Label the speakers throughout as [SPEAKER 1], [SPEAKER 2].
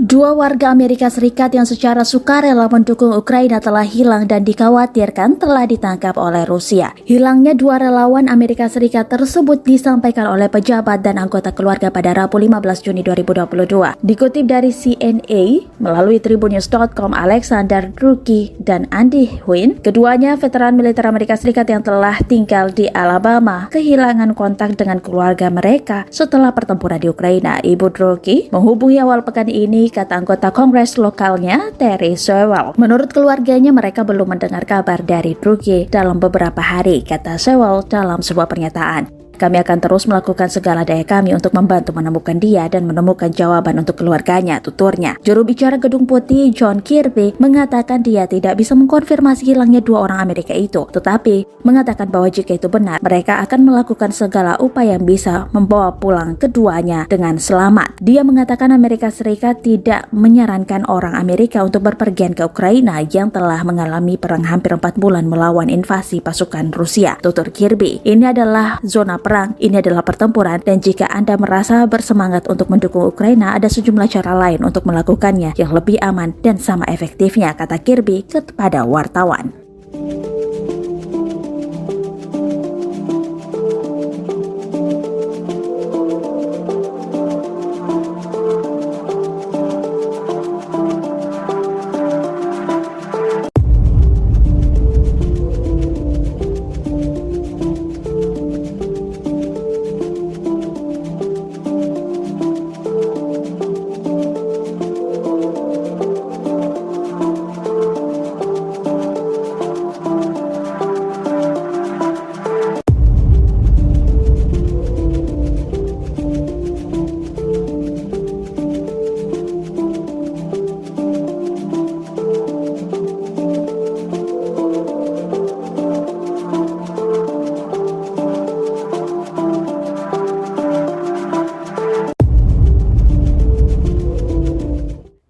[SPEAKER 1] Dua warga Amerika Serikat yang secara sukarela mendukung Ukraina telah hilang dan dikhawatirkan telah ditangkap oleh Rusia. Hilangnya dua relawan Amerika Serikat tersebut disampaikan oleh pejabat dan anggota keluarga pada Rabu 15 Juni 2022. Dikutip dari CNA melalui tribunnews.com, Alexander Drucki dan Andy Huyn, keduanya veteran militer Amerika Serikat yang telah tinggal di Alabama, kehilangan kontak dengan keluarga mereka setelah pertempuran di Ukraina. Ibu Drucki menghubungi awal pekan ini, kata anggota Kongres lokalnya, Terry Sewell. Menurut keluarganya, mereka belum mendengar kabar dari Drucki dalam beberapa hari, kata Sewell dalam sebuah pernyataan. Kami akan terus melakukan segala daya kami untuk membantu menemukan dia dan menemukan jawaban untuk keluarganya, tuturnya. Juru bicara Gedung Putih John Kirby mengatakan dia tidak bisa mengkonfirmasi hilangnya dua orang Amerika itu, tetapi mengatakan bahwa jika itu benar, mereka akan melakukan segala upaya yang bisa membawa pulang keduanya dengan selamat. Dia mengatakan Amerika Serikat tidak menyarankan orang Amerika untuk berpergian ke Ukraina yang telah mengalami perang hampir 4 bulan melawan invasi pasukan Rusia, tutur Kirby. Ini adalah zona perang, ini adalah pertempuran, dan jika Anda merasa bersemangat untuk mendukung Ukraina, ada sejumlah cara lain untuk melakukannya yang lebih aman dan sama efektifnya, kata Kirby kepada wartawan.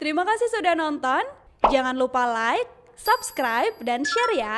[SPEAKER 2] Terima kasih sudah nonton. Jangan lupa like, subscribe, dan share ya.